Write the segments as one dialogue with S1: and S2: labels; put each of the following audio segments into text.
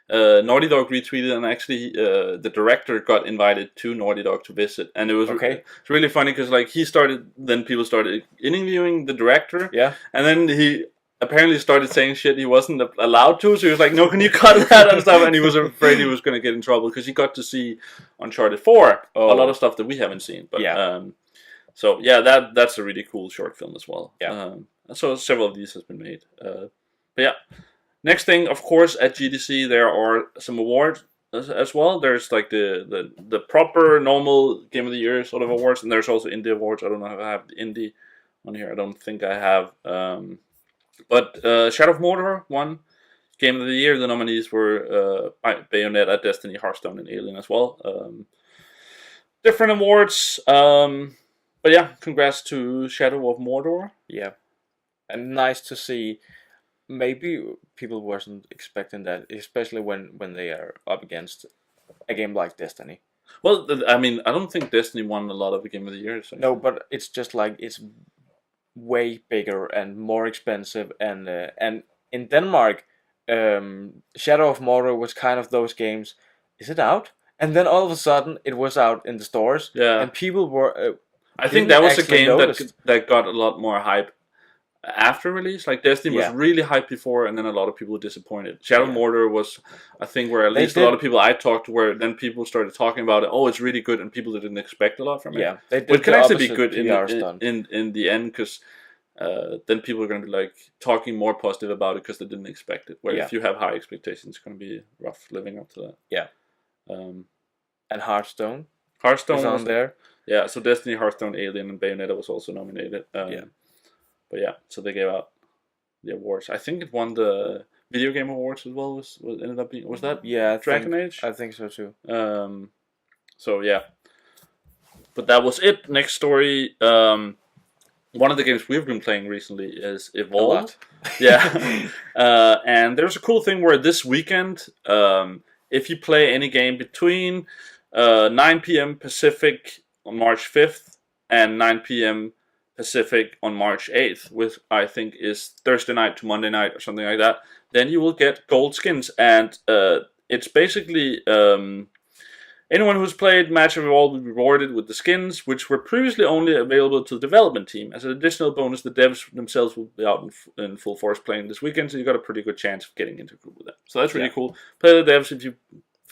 S1: Naughty Dog retweeted, and actually the director got invited to Naughty Dog to visit, and it was it's really funny because like then people started interviewing the director, and then he apparently started saying shit he wasn't allowed to, so he was like, no, can you cut that and stuff, and he was afraid he was going to get in trouble because he got to see Uncharted 4, a lot of stuff that we haven't seen, but so yeah, that's a really cool short film as well. So several of these has been made, but yeah. Next thing, of course, at GDC there are some awards as well. There's like the proper normal Game of the Year sort of awards, and there's also indie awards. I don't know if I have the indie on here. I don't think I have. But Shadow of Mordor won Game of the Year. The nominees were Bayonetta, Destiny, Hearthstone, and Alien as well. Different awards. But yeah, congrats to Shadow of Mordor.
S2: Yeah, and nice to see. Maybe people wasn't expecting that, especially when they are up against a game like Destiny.
S1: Well, I mean, I don't think Destiny won a lot of the Game of the Year. So.
S2: No, but it's just like it's way bigger and more expensive, and in Denmark, Shadow of Mordor was kind of those games. Is it out? And then all of a sudden, it was out in the stores.
S1: Yeah,
S2: and people were.
S1: I think that was a game that got a lot more hype after release. Like Destiny was really hyped before, and then a lot of people were disappointed. Shadow of Mordor was a thing where at least a lot of people I talked to, where then people started talking about it. Oh, it's really good, and people didn't expect a lot from it.
S2: Yeah,
S1: it can actually be good in the end, because then people are going to be like talking more positive about it because they didn't expect it. Where if you have high expectations, it's going to be rough living up to that.
S2: Yeah. And Hearthstone
S1: is
S2: on there.
S1: Yeah, so Destiny, Hearthstone, Alien, and Bayonetta was also nominated. But yeah, so they gave out the awards. I think it won the video game awards as well. Was ended up being, was that Dragon Age?
S2: I think so too.
S1: So yeah, but that was it. Next story. One of the games we've been playing recently is Evolve. Yeah, and there's a cool thing where this weekend, if you play any game between 9 p.m. Pacific on March 5th and 9 p.m. Pacific on March 8th, which I think is Thursday night to Monday night or something like that, then you will get gold skins. And it's basically anyone who's played Match of Evolve will be rewarded with the skins, which were previously only available to the development team. As an additional bonus, the devs themselves will be out in full force playing this weekend, so you got a pretty good chance of getting into a group with them. So that's really cool. Play the devs. If you,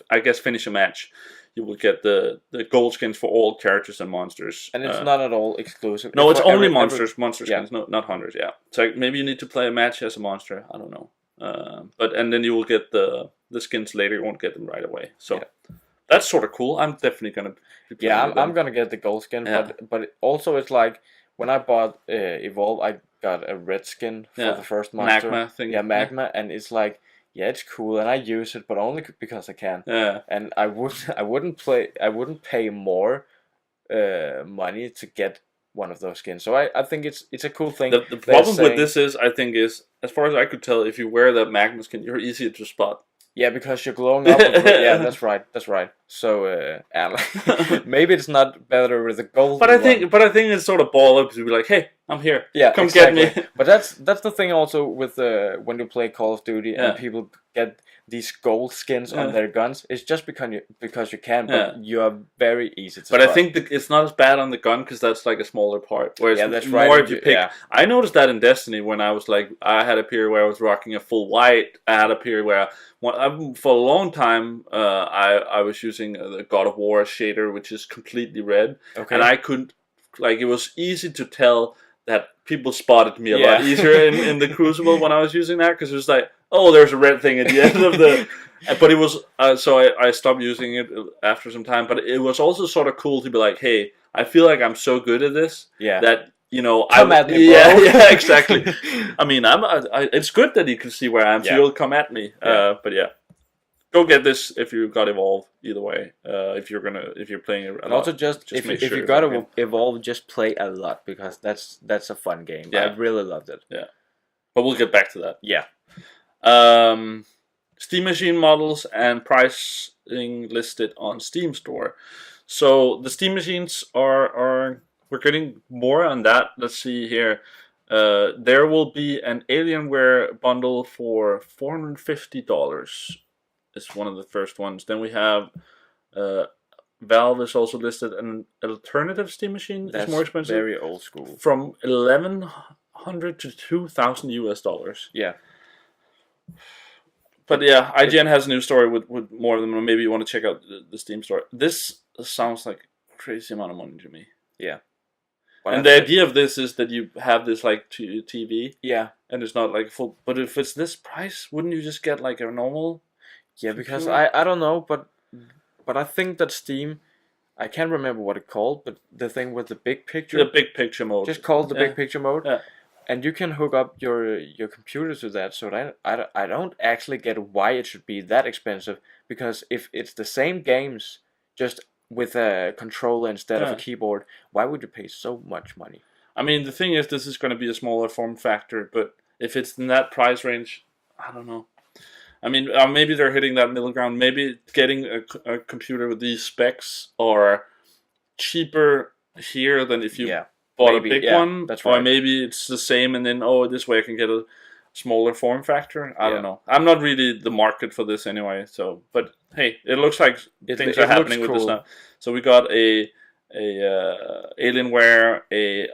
S1: I guess, finish a match, you will get the gold skins for all characters and monsters.
S2: And it's not at all exclusive.
S1: No, it's only monster skins, not hunters, So maybe you need to play a match as a monster, I don't know. And then you will get the skins later, you won't get them right away. So that's sort of cool. I'm definitely going to
S2: I'm going to get the gold skin, but also it's like, when I bought Evolve, I got a red skin for the first monster.
S1: Magma thing.
S2: Yeah, Magma, and it's like, it's cool, and I use it, but only because I can.
S1: Yeah.
S2: And I wouldn't pay more money to get one of those skins. So I think it's a cool thing.
S1: The problem with this is, I think, is, as far as I could tell, if you wear that Magma skin, you're easier to spot.
S2: Yeah, because you're glowing up. Yeah, that's right. So maybe it's not better with the gold.
S1: But I think it's sort of ball up to be like, hey, I'm here.
S2: Yeah,
S1: come get me.
S2: But that's the thing also with when you play Call of Duty and people get these gold skins on their guns. It's just because you can, but you are very easy to.
S1: But spot. I think it's not as bad on the gun because that's like a smaller part. Whereas
S2: that's
S1: more
S2: right.
S1: If you pick. I noticed that in Destiny when I was like, I had a period where I was rocking a full white. I had a period where for a long time I was using the God of War shader, which is completely red, and I couldn't, like, it was easy to tell that people spotted me a lot easier in the Crucible when I was using that, because it was like, oh, there's a red thing at the end of the. But it was so I stopped using it after some time. But it was also sort of cool to be like, hey, I feel like I'm so good at this that.
S2: Come at me, bro.
S1: Yeah, exactly. I mean, it's good that you can see where I am, so you'll come at me. But yeah, go get this if you got Evolve. Either way, if you're playing it.
S2: And also, just if you got to Evolve, just play a lot, because that's a fun game. Yeah. I really loved it.
S1: Yeah, but we'll get back to that.
S2: Yeah.
S1: Steam Machine models and pricing listed on Steam Store. So the Steam Machines are. We're getting more on that. Let's see here. There will be an Alienware bundle for $450. is one of the first ones. Then we have Valve is also listed. An alternative Steam machine is more expensive.
S2: Very old school.
S1: From $1,100 to $2,000.
S2: Yeah.
S1: But yeah, IGN has a new story with more of them. Maybe you want to check out the Steam store. This sounds like a crazy amount of money to me.
S2: Yeah.
S1: Well, and the idea of this is that you have this like TV.
S2: Yeah.
S1: And it's not like full. But if it's this price, wouldn't you just get like a normal?
S2: Yeah, because I don't know, but I think that Steam, I can't remember what it called, but the thing with the big picture.
S1: The big picture mode.
S2: Just called the big picture mode.
S1: Yeah.
S2: And you can hook up your computer to that, so that I don't actually get why it should be that expensive, because if it's the same games, just with a controller instead of a keyboard, why would you pay so much money?
S1: I mean, the thing is, this is going to be a smaller form factor, but if it's in that price range, I don't know. I mean, maybe they're hitting that middle ground. Maybe getting a computer with these specs are cheaper here than if you bought a big one.
S2: That's right.
S1: Or maybe it's the same, and then this way I can get a smaller form factor. I don't know. I'm not really the market for this anyway. So, but hey, it looks like things are happening with this now. So we got a Alienware, a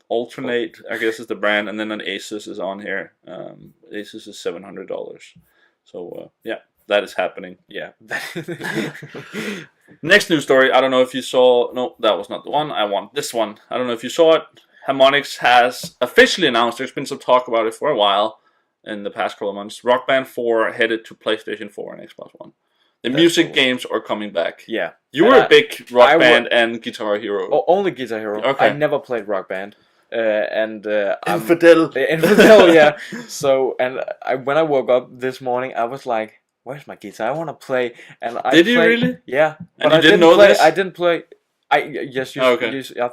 S1: Alternate, I guess is the brand, and then an Asus is on here. Asus is $700. So yeah, that is happening.
S2: Yeah.
S1: Next news story. I don't know if you saw. No, that was not the one. I want this one. I don't know if you saw it. Harmonix has officially announced. There's been some talk about it for a while in the past couple of months. Rock Band 4 headed to PlayStation 4 and Xbox One. The music games are coming back.
S2: Yeah.
S1: You were a big Rock Band and Guitar Hero.
S2: Only Guitar Hero.
S1: Okay.
S2: I never played Rock Band.
S1: Infidel.
S2: Infidel, yeah. So, when I woke up this morning, I was like, "Where's my guitar? I want to play." And
S1: Did you really?
S2: Yeah.
S1: And you didn't know this?
S2: I didn't play. I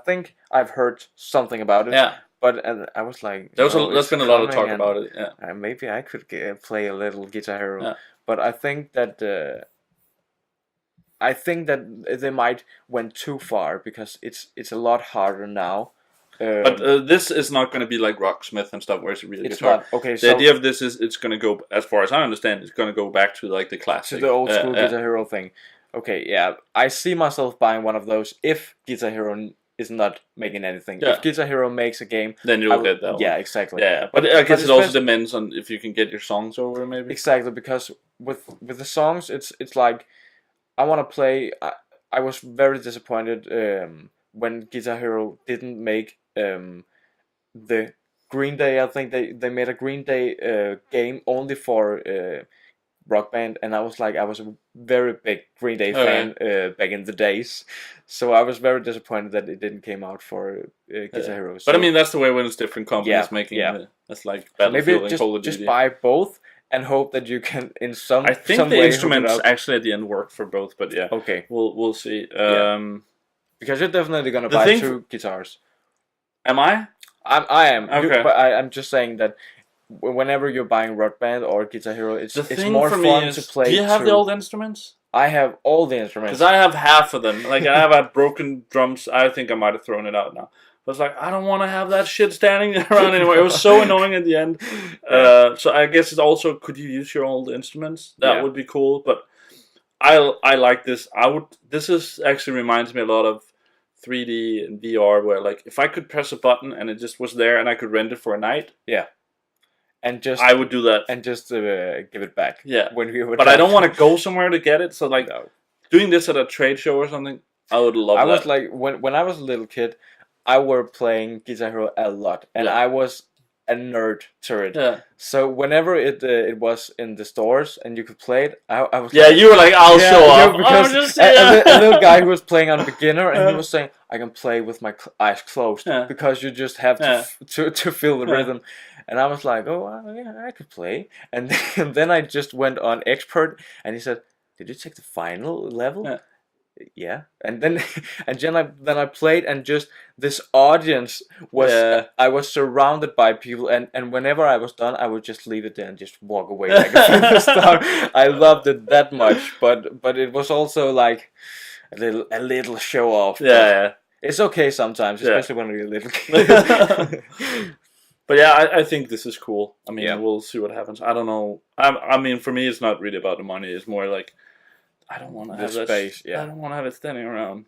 S2: think I've heard something about it.
S1: Yeah.
S2: But I was like,
S1: there's been a lot of talk about it. Yeah.
S2: Maybe I could play a little Guitar Hero.
S1: Yeah.
S2: But I think that they might went too far, because it's a lot harder now.
S1: But this is not going to be like Rocksmith and stuff where it's really guitar.
S2: Not. Okay,
S1: the idea of this is it's going to go, as far as I understand, it's going to go back to like the classic.
S2: To the old school Guitar Hero thing. Okay, yeah. I see myself buying one of those if Guitar Hero is not making anything. Yeah. If Guitar Hero makes a game,
S1: then you'll get that one.
S2: Yeah, exactly.
S1: Yeah, but I guess it also depends on if you can get your songs over, maybe.
S2: Exactly, because with the songs, it's like, I want to play. I was very disappointed when Guitar Hero didn't make the Green Day. I think they made a Green Day game only for Rock Band, and I was a very big Green Day fan back in the days, so I was very disappointed that it didn't came out for Guitar Hero. So,
S1: but I mean, that's the way when it's different companies making it. That's like Battlefield and Call of Duty.
S2: Just buy both and hope that you can I think
S1: the instruments actually at the end work for both, but yeah.
S2: Okay.
S1: We'll see.
S2: Because you're definitely gonna buy two guitars.
S1: Am I?
S2: I am.
S1: Okay.
S2: But I'm just saying that whenever you're buying Rock Band or Guitar Hero, it's more fun to play.
S1: Do you have the old instruments?
S2: I have all the instruments.
S1: Because I have half of them. Like, I have had broken drums. I think I might have thrown it out now. But it's like, I don't want to have that shit standing around anymore. It was so annoying at the end. So I guess it's also, could you use your old instruments? That would be cool. But I like this. This is actually reminds me a lot of 3D and VR, where like if I could press a button and it just was there and I could rent it for a night.
S2: Yeah. And just
S1: I would do that
S2: and just give it back.
S1: Yeah.
S2: When we
S1: but I don't want to go somewhere to get it. So like doing this at a trade show or something, I would love that.
S2: I was like when I was a little kid, I were playing Guitar Hero a lot, and I was a nerd to it. Yeah. So whenever it was in the stores and you could play it, I was like,
S1: you were like, I'll show up.
S2: Because a little guy who was playing on beginner, and he was saying, I can play with my eyes closed because you just have to feel the rhythm. And I was like, I could play. And then I just went on expert, and he said, did you take the final level? Yeah. And then I played, and just this audience was I was surrounded by people, and whenever I was done, I would just leave it there and just walk away like a star. I loved it that much, but it was also like a little show off.
S1: Yeah.
S2: It's okay sometimes, especially when you're a little kid.
S1: But yeah, I think this is cool. I mean, we'll see what happens. I don't know. I mean, for me, it's not really about the money. It's more like I don't want to have
S2: space.
S1: I don't want to have it standing around.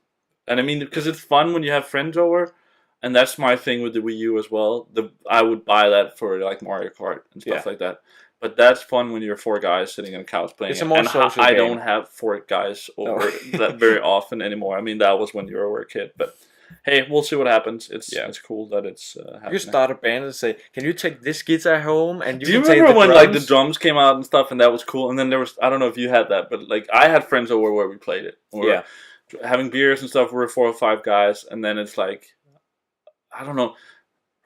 S1: And I mean, because it's fun when you have friends over, and that's my thing with the Wii U as well. I would buy that for like Mario Kart and stuff like that. But that's fun when you're 4 guys sitting on a couch playing.
S2: It's a more social
S1: I
S2: game.
S1: don't have 4 guys over that very often anymore. I mean, that was when you were a kid, but. Hey, we'll see what happens. It's cool that it's happening.
S2: You start a band and say, "Can you take this guitar home?" And
S1: do you remember when like the drums came out and stuff, and that was cool? And then there was I don't know if you had that, but like I had friends over where we played it. Having beers and stuff. We were 4 or 5 guys, and then it's like I don't know.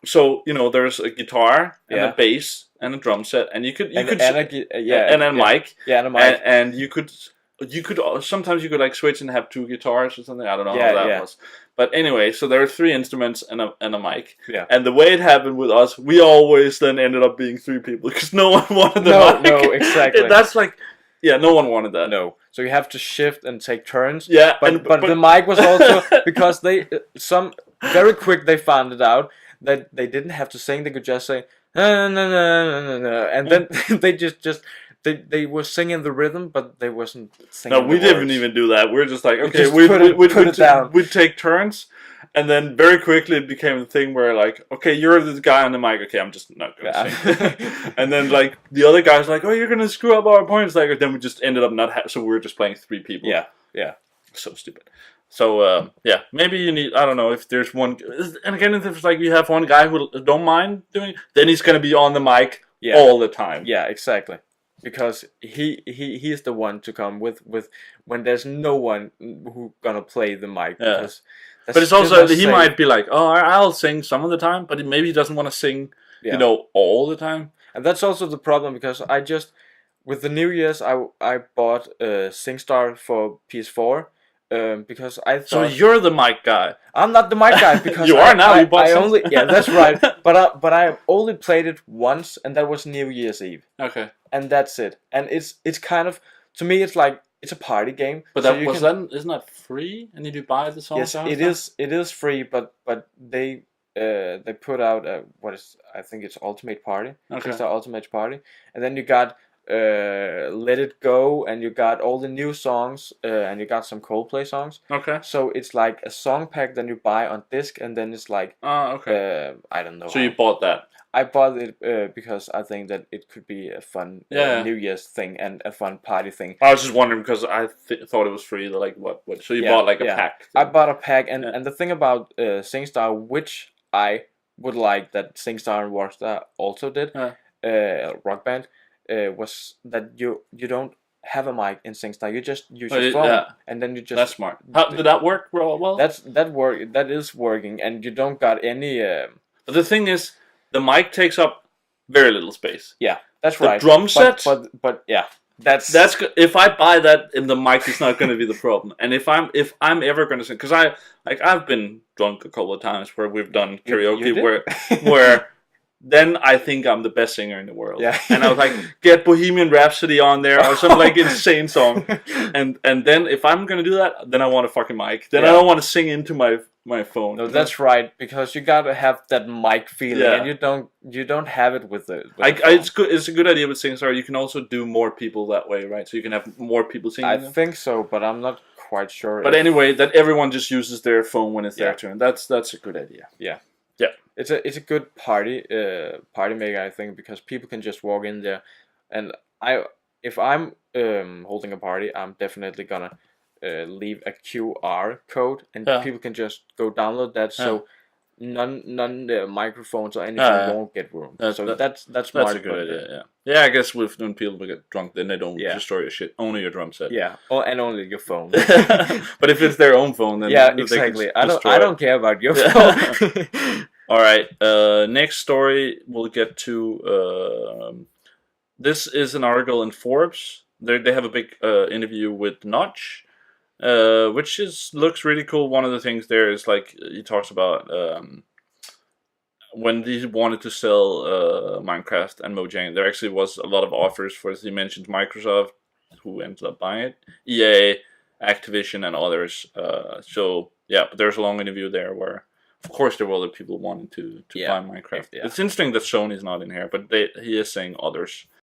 S1: So there's a guitar and a bass and a drum set, and you could and a mic, and a mic, and you could sometimes you could like switch and have 2 guitars or something. I don't know how that was. But anyway, so there were 3 instruments and a mic. Yeah. And the way it happened with us, we always then ended up being 3 people because no one wanted the mic. No, exactly. That's like, no one wanted that.
S2: No. So you have to shift and take turns.
S1: Yeah.
S2: But the mic was also because very quick they found it out that they didn't have to sing. They could just say no, and then they just. They were singing the rhythm, but they wasn't singing.
S1: No, we didn't even do that. We're just like, okay, we'd take turns, and then very quickly it became a thing where like, okay, you're the guy on the mic. Okay, I'm just not gonna sing. And then like the other guy's like, oh, you're gonna screw up our points. Like, then we just ended up not. So we were just playing 3 people.
S2: Yeah.
S1: So stupid. So maybe you need. I don't know if there's one. And again, if it's like you have one guy who don't mind doing it, then he's gonna be on the mic all the time.
S2: Yeah, exactly. Because he is the one to come with when there's no one who gonna play the mic. Because
S1: but it's also he might be like, oh, I'll sing some of the time, but maybe he doesn't want to sing, all the time.
S2: And that's also the problem because I just with the New Year's I bought SingStar for PS4. Because I thought...
S1: So you're the mic guy.
S2: I'm not the mic guy because
S1: you are now.
S2: That's right. But I only played it once, and that was New Year's Eve.
S1: Okay.
S2: And that's it. And it's kind of to me it's like it's a party game.
S1: But that isn't that free? And did you buy the song?
S2: Yes, it is. It is free, but they put out I think it's Ultimate Party. Okay. It's the Ultimate Party, and then you got. Let It Go, and you got all the new songs, and you got some Coldplay songs.
S1: Okay.
S2: So it's like a song pack that you buy on disc, and then it's like.
S1: Okay.
S2: I don't know.
S1: So you bought that?
S2: I bought it because I think that it could be a fun New Year's thing and a fun party thing.
S1: I was just wondering because I thought it was free. Like what? So you bought like a pack?
S2: I bought a pack, and the thing about SingStar, which I would like that SingStar and Rockstar also did, Rock Band. Was that you don't have a mic in SingStar, you just use your phone and then you just...
S1: That's smart. How did that work well?
S2: That is working, and you don't got any...
S1: But the thing is, the mic takes up very little space.
S2: Yeah, that's right.
S1: The drum set...
S2: But yeah, that's
S1: if I buy that, and the mic is not going to be the problem. And if I'm ever going to sing... Because I've been drunk a couple of times where we've done karaoke where then I think I'm the best singer in the world. Yeah. And I was like, get Bohemian Rhapsody on there or some like insane song. And then if I'm gonna do that, then I want a fucking mic. Then I don't want to sing into my phone.
S2: No, that's right, because you gotta have that mic feeling, and you don't have it with the
S1: it's good. It's a good idea with SingStar. You can also do more people that way, right? So you can have more people singing.
S2: I think so, but I'm not quite sure.
S1: But anyway, that everyone just uses their phone when it's their turn. That's a good idea.
S2: Yeah.
S1: Yeah.
S2: It's a good party maker, I think, because people can just walk in there, and if I'm holding a party, I'm definitely gonna leave a QR code, and people can just go download that. So none microphones or anything won't get room. That's smart.
S1: That's a good idea. Yeah. I guess when people get drunk, then they don't destroy your shit. Only your drum set.
S2: Yeah. And only your phone.
S1: But if it's their own phone, then
S2: exactly. I don't care about your phone.
S1: All right. Next story we'll get to. This is an article in Forbes. They have a big interview with Notch, which looks really cool. One of the things there is like he talks about when he wanted to sell Minecraft and Mojang. There actually was a lot of offers for. As he mentioned, Microsoft, who ended up buying it, EA, Activision, and others. So yeah, but there's a long interview there where of course there were other people wanting to buy Minecraft. It's interesting that Sony's not in here, but he is saying others.